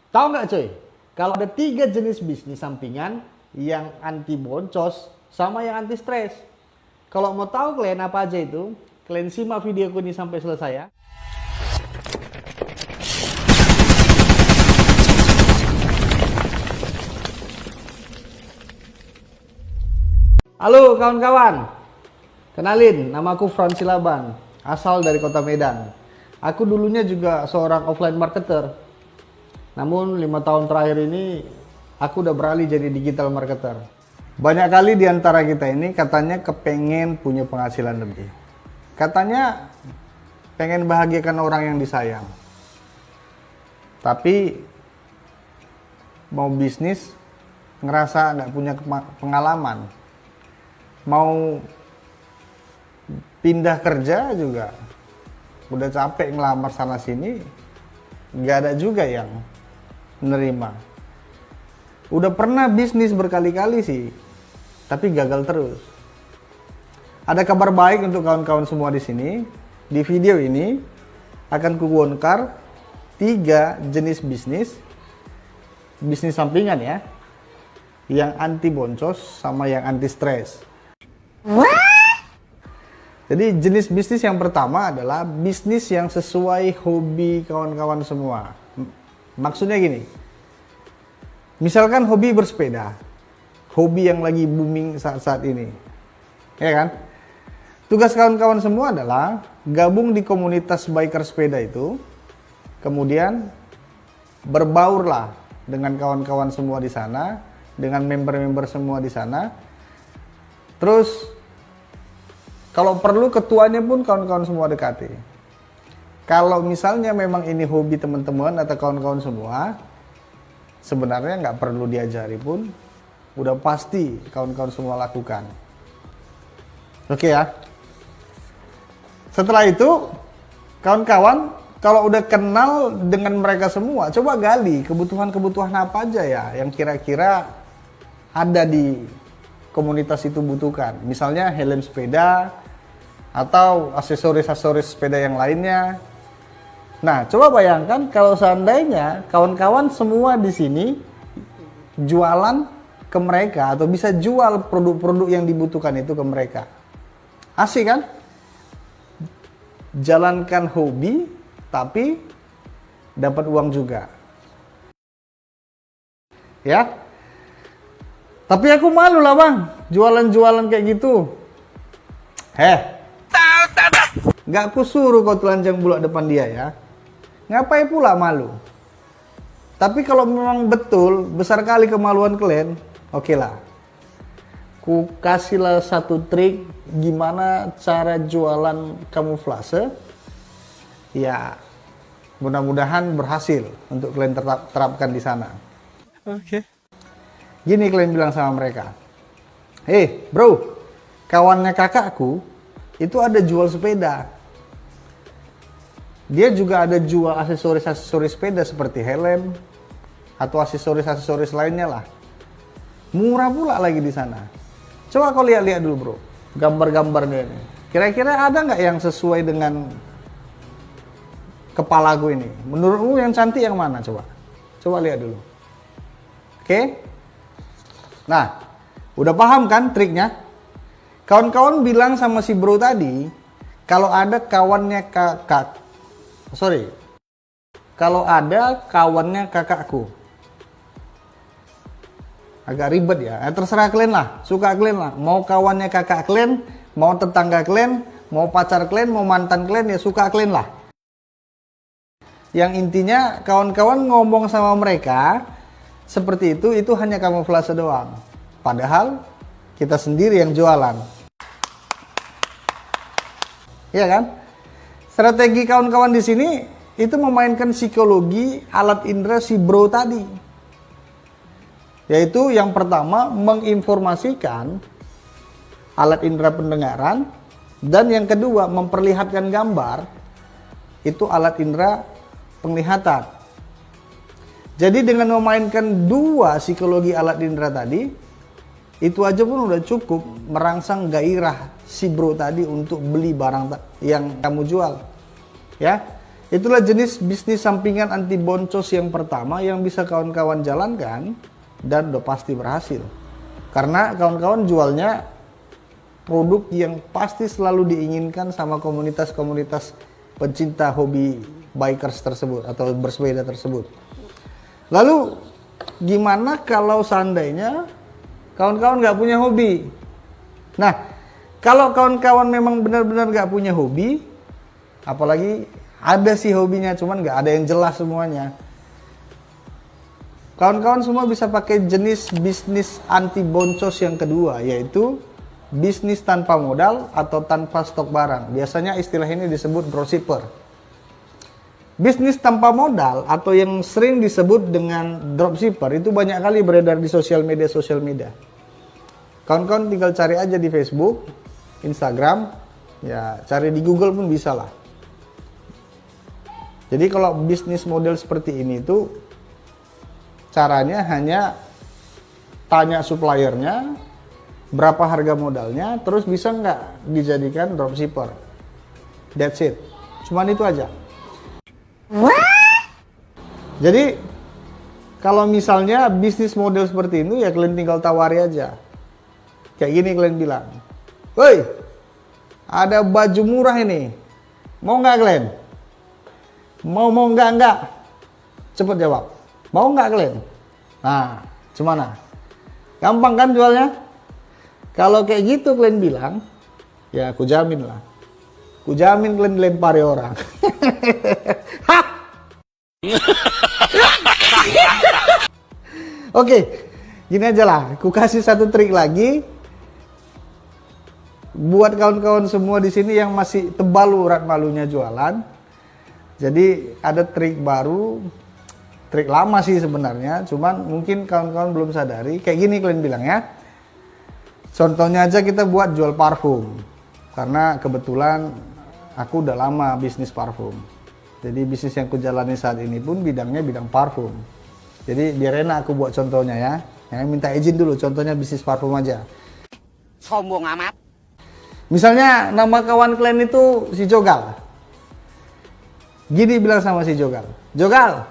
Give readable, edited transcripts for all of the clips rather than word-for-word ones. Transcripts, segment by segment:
Tahu nggak cuy? Kalau ada 3 jenis bisnis sampingan yang anti boncos sama yang anti stres. Kalau mau tahu kalian apa aja itu, kalian simak videoku ini sampai selesai ya. Halo kawan-kawan, kenalin, namaku Franz Silaban, asal dari kota Medan. Aku dulunya juga seorang offline marketer. Namun 5 tahun terakhir ini, aku udah beralih jadi digital marketer. Banyak kali di antara kita ini katanya kepengen punya penghasilan lebih. Katanya pengen bahagiakan orang yang disayang. Tapi mau bisnis, ngerasa nggak punya pengalaman. Mau pindah kerja juga udah capek ngelamar sana sini, nggak ada juga yang menerima. Udah pernah bisnis berkali-kali sih, tapi gagal terus. Ada kabar baik untuk kawan-kawan semua di sini. Di video ini akan kubongkar 3 jenis bisnis sampingan ya, yang anti boncos sama yang anti stres. Jadi jenis bisnis yang pertama adalah bisnis yang sesuai hobi kawan-kawan semua. Maksudnya gini, misalkan hobi bersepeda, hobi yang lagi booming saat-saat ini, ya kan? Tugas kawan-kawan semua adalah gabung di komunitas biker sepeda itu, kemudian berbaurlah dengan kawan-kawan semua di sana, dengan member-member semua di sana. Terus kalau perlu ketuanya pun kawan-kawan semua dekati. Kalau misalnya memang ini hobi teman-teman atau kawan-kawan semua, sebenarnya nggak perlu diajari pun, udah pasti kawan-kawan semua lakukan. Oke ya. Setelah itu, kawan-kawan kalau udah kenal dengan mereka semua, coba gali kebutuhan-kebutuhan apa aja ya yang kira-kira ada di komunitas itu butuhkan. Misalnya helm sepeda, atau aksesoris-aksesoris sepeda yang lainnya. Nah, coba bayangkan kalau seandainya kawan-kawan semua di sini jualan ke mereka atau bisa jual produk-produk yang dibutuhkan itu ke mereka. Asik kan? Jalankan hobi tapi dapat uang juga. Ya. Tapi aku malu lah bang, jualan-jualan kayak gitu. Gak kusuruh kau telanjang bulak depan dia ya. Ngapain pula malu? Tapi kalau memang betul besar kali kemaluan kalian, oke lah. Ku kasihlah satu trik gimana cara jualan kamuflase. Ya, mudah-mudahan berhasil untuk kalian terapkan di sana. Oke. Gini kalian bilang sama mereka. Bro, kawannya kakakku itu ada jual sepeda. Dia juga ada jual aksesoris-aksesoris sepeda seperti helm atau aksesoris-aksesoris lainnya lah. Murah pula lagi di sana. Coba kau lihat-lihat dulu bro, gambar-gambarnya ini. Kira-kira ada nggak yang sesuai dengan kepalaku ini? Menurutmu yang cantik yang mana coba? Coba lihat dulu. Oke? Nah, udah paham kan triknya? Kawan-kawan bilang sama si bro tadi, kalau ada kawannya kalau ada kawannya kakakku. Agak ribet ya, terserah kalian lah, suka kalian lah. Mau kawannya kakak kalian, mau tetangga kalian, mau pacar kalian, mau mantan kalian, ya suka kalian lah. Yang intinya kawan-kawan ngomong sama mereka seperti itu hanya kamuflase doang. Padahal kita sendiri yang jualan. Iya kan? Strategi kawan-kawan di sini itu memainkan psikologi alat indera si bro tadi. Yaitu yang pertama menginformasikan alat indera pendengaran, dan yang kedua memperlihatkan gambar itu alat indera penglihatan. Jadi dengan memainkan 2 psikologi alat indera tadi, itu aja pun udah cukup merangsang gairah si bro tadi untuk beli barang yang kamu jual. Ya. Itulah jenis bisnis sampingan anti boncos yang pertama yang bisa kawan-kawan jalankan dan udah pasti berhasil. Karena kawan-kawan jualnya produk yang pasti selalu diinginkan sama komunitas-komunitas pencinta hobi bikers tersebut atau bersepeda tersebut. Lalu gimana kalau seandainya kawan-kawan nggak punya hobi? Nah, kalau kawan-kawan memang benar-benar nggak punya hobi, apalagi ada sih hobinya, cuman nggak ada yang jelas semuanya. Kawan-kawan semua bisa pakai jenis bisnis anti boncos yang kedua, yaitu bisnis tanpa modal atau tanpa stok barang. Biasanya istilah ini disebut dropshipper. Bisnis tanpa modal atau yang sering disebut dengan dropshipper itu banyak kali beredar di sosial media. Kawan-kawan tinggal cari aja di Facebook, Instagram, ya cari di Google pun bisa lah. Jadi kalau bisnis model seperti ini tuh caranya hanya tanya suppliernya berapa harga modalnya, terus bisa nggak dijadikan dropshipper. That's it. Cuman itu aja. Jadi kalau misalnya bisnis model seperti itu ya kalian tinggal tawari aja. Kayak gini kalian bilang, "Woi, ada baju murah ini. Mau nggak kalian? Mau enggak? Cepet jawab. Mau nggak kalian?" Nah, gimana? Gampang kan jualnya? Kalau kayak gitu kalian bilang, ya aku jamin lah. Aku jamin kalian dilempari orang. Oke, gini aja lah. Aku kasih satu trik lagi buat kawan-kawan semua di sini yang masih tebal urat malunya jualan. Jadi ada trik baru, trik lama sih sebenarnya, cuman mungkin kawan-kawan belum sadari. Kayak gini kalian bilang ya. Contohnya aja kita buat jual parfum. Karena kebetulan aku udah lama bisnis parfum. Jadi bisnis yang aku jalani saat ini pun bidangnya bidang parfum. Jadi biar enak aku buat contohnya ya. Minta izin dulu, contohnya bisnis parfum aja. Sombong amat. Misalnya nama kawan kalian itu si Jogal. Gini bilang sama si Jogal, "Jogal,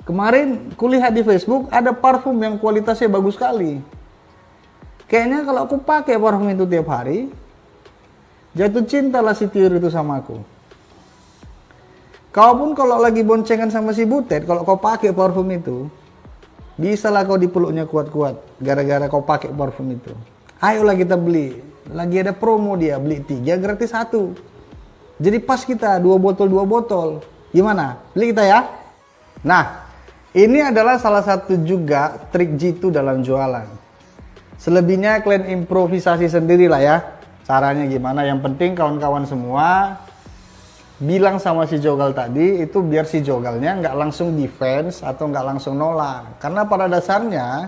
kemarin kulihat di Facebook ada parfum yang kualitasnya bagus sekali. Kayaknya kalau aku pakai parfum itu tiap hari, jatuh cintalah si Tiur itu sama aku. Kau pun kalau lagi boncengan sama si Butet, kalau kau pakai parfum itu, bisalah kau dipeluknya kuat-kuat gara-gara kau pakai parfum itu. Ayolah kita beli. Lagi ada promo dia, beli 3 gratis 1. Jadi pas kita 2 botol. Gimana? Beli kita ya?" Nah, ini adalah salah satu juga trik jitu dalam jualan. Selebihnya kalian improvisasi sendiri lah ya. Caranya gimana? Yang penting kawan-kawan semua bilang sama si Jogal tadi itu biar si Jogalnya nggak langsung defense atau nggak langsung nolak. Karena pada dasarnya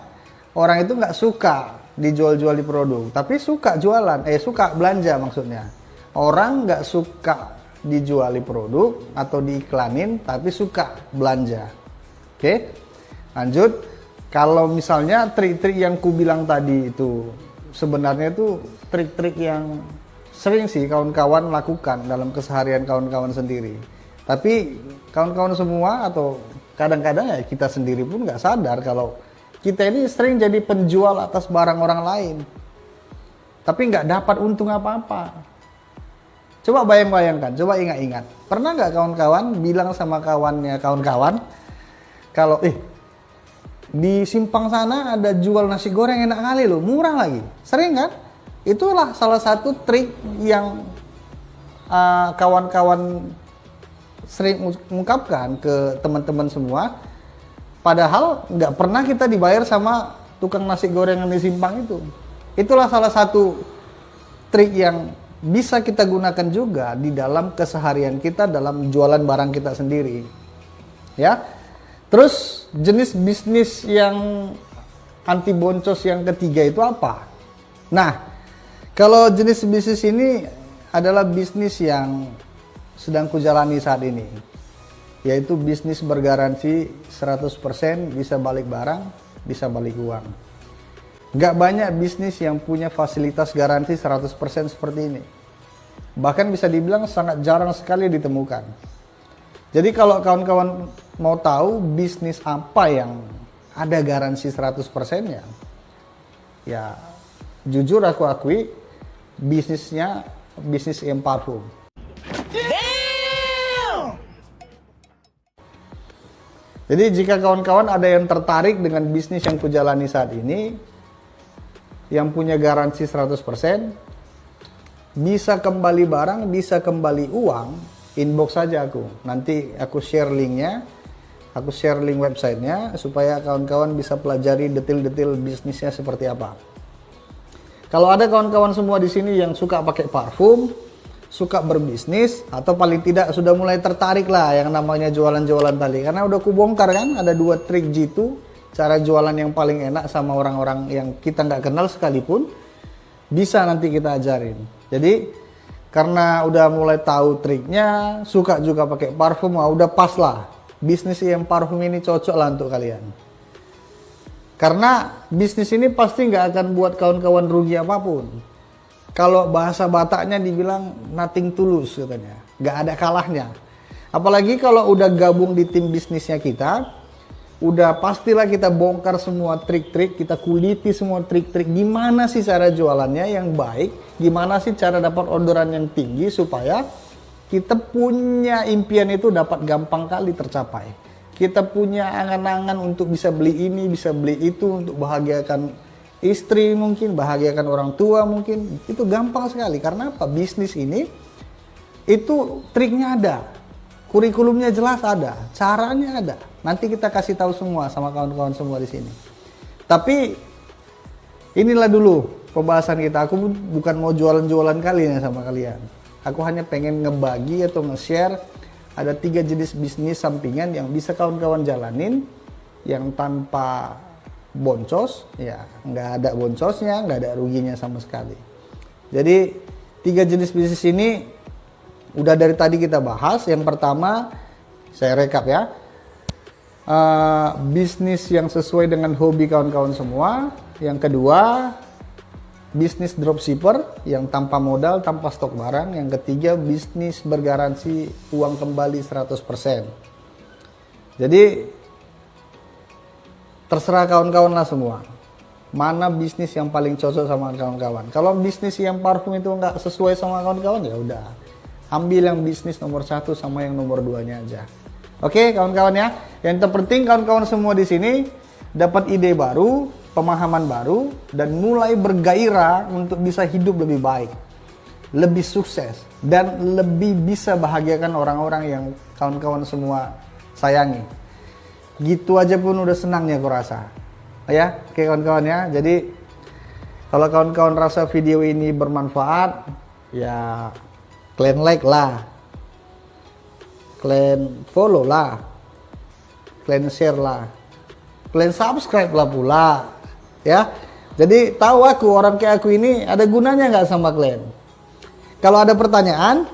orang itu nggak suka dijual-jual di produk, tapi suka jualan, suka belanja maksudnya. Orang nggak suka dijuali produk atau diiklanin, tapi suka belanja. Oke, lanjut. Kalau misalnya trik-trik yang ku bilang tadi itu sebenarnya itu trik-trik yang sering sih kawan-kawan lakukan dalam keseharian kawan-kawan sendiri. Tapi kawan-kawan semua atau kadang-kadang ya kita sendiri pun nggak sadar kalau kita ini sering jadi penjual atas barang orang lain. Tapi nggak dapat untung apa-apa. Coba bayangkan, coba ingat-ingat. Pernah nggak kawan-kawan bilang sama kawannya kawan-kawan, kalau di simpang sana ada jual nasi goreng enak kali loh, murah lagi. Sering kan? Itulah salah satu trik yang kawan-kawan sering ungkapkan ke teman-teman semua. Padahal nggak pernah kita dibayar sama tukang nasi goreng yang di simpang itu. Itulah salah satu trik yang bisa kita gunakan juga di dalam keseharian kita dalam jualan barang kita sendiri. Ya. Terus jenis bisnis yang anti boncos yang ketiga itu apa? Nah, kalau jenis bisnis ini adalah bisnis yang sedang kujalani saat ini, yaitu bisnis bergaransi 100% bisa balik barang, bisa balik uang. Nggak banyak bisnis yang punya fasilitas garansi 100% seperti ini. Bahkan bisa dibilang sangat jarang sekali ditemukan. Jadi kalau kawan-kawan mau tahu bisnis apa yang ada garansi 100% ya jujur aku akui bisnis IM Parfum. Jadi jika kawan-kawan ada yang tertarik dengan bisnis yang kujalani saat ini, yang punya garansi 100%, bisa kembali barang, bisa kembali uang, inbox saja aku. Nanti aku share linknya, aku share link websitenya, supaya kawan-kawan bisa pelajari detail-detail bisnisnya seperti apa. Kalau ada kawan-kawan semua di sini yang suka pakai parfum, suka berbisnis, atau paling tidak sudah mulai tertarik lah yang namanya jualan-jualan tadi. Karena udah kubongkar kan, ada 2 trik jitu, cara jualan yang paling enak sama orang-orang yang kita nggak kenal sekalipun, bisa nanti kita ajarin. Jadi, karena udah mulai tahu triknya, suka juga pakai parfum, udah pas lah. Bisnis IM Parfum ini cocok lah untuk kalian. Karena bisnis ini pasti nggak akan buat kawan-kawan rugi apapun. Kalau bahasa Bataknya dibilang nothing tulus katanya, nggak ada kalahnya. Apalagi kalau udah gabung di tim bisnisnya kita, udah pastilah kita bongkar semua trik-trik, kita kuliti semua trik-trik. Gimana sih cara jualannya yang baik, gimana sih cara dapat orderan yang tinggi supaya kita punya impian itu dapat gampang kali tercapai. Kita punya angan-angan untuk bisa beli ini, bisa beli itu, untuk bahagiakan istri mungkin, bahagiakan orang tua mungkin, itu gampang sekali. Karena apa? Bisnis ini itu triknya ada, kurikulumnya jelas ada, caranya ada. Nanti kita kasih tahu semua sama kawan-kawan semua di sini. Tapi inilah dulu pembahasan kita. Aku bukan mau jualan-jualan kali ya sama kalian. Aku hanya pengen ngebagi atau nge-share ada 3 jenis bisnis sampingan yang bisa kawan-kawan jalanin yang tanpa boncos, ya nggak ada boncosnya, nggak ada ruginya sama sekali. Jadi 3 jenis bisnis ini udah dari tadi kita bahas. Yang pertama, saya rekap ya, bisnis yang sesuai dengan hobi kawan-kawan semua. Yang kedua, bisnis dropshipper yang tanpa modal, tanpa stok barang. Yang ketiga, bisnis bergaransi uang kembali 100%. Jadi terserah kawan-kawan lah semua, mana bisnis yang paling cocok sama kawan-kawan. Kalau bisnis yang parfum itu nggak sesuai sama kawan-kawan, ya udah ambil yang bisnis nomor 1 sama yang nomor 2-nya aja. Oke kawan-kawan ya, yang terpenting kawan-kawan semua di sini dapat ide baru, pemahaman baru, dan mulai bergairah untuk bisa hidup lebih baik, lebih sukses, dan lebih bisa bahagiakan orang-orang yang kawan-kawan semua sayangi. Gitu aja pun udah senangnya aku rasa. Ya, oke kawan-kawan ya. Jadi kalau kawan-kawan rasa video ini bermanfaat, ya kalian like lah, kalian follow lah, kalian share lah, kalian subscribe lah pula. Ya, jadi tahu aku orang kayak aku ini ada gunanya nggak sama kalian. Kalau ada pertanyaan,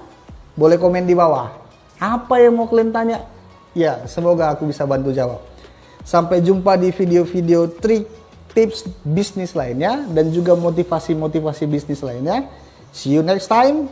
boleh komen di bawah. Apa yang mau kalian tanya? Ya, semoga aku bisa bantu jawab. Sampai jumpa di video-video trik, tips bisnis lainnya, dan juga motivasi-motivasi bisnis lainnya. See you next time.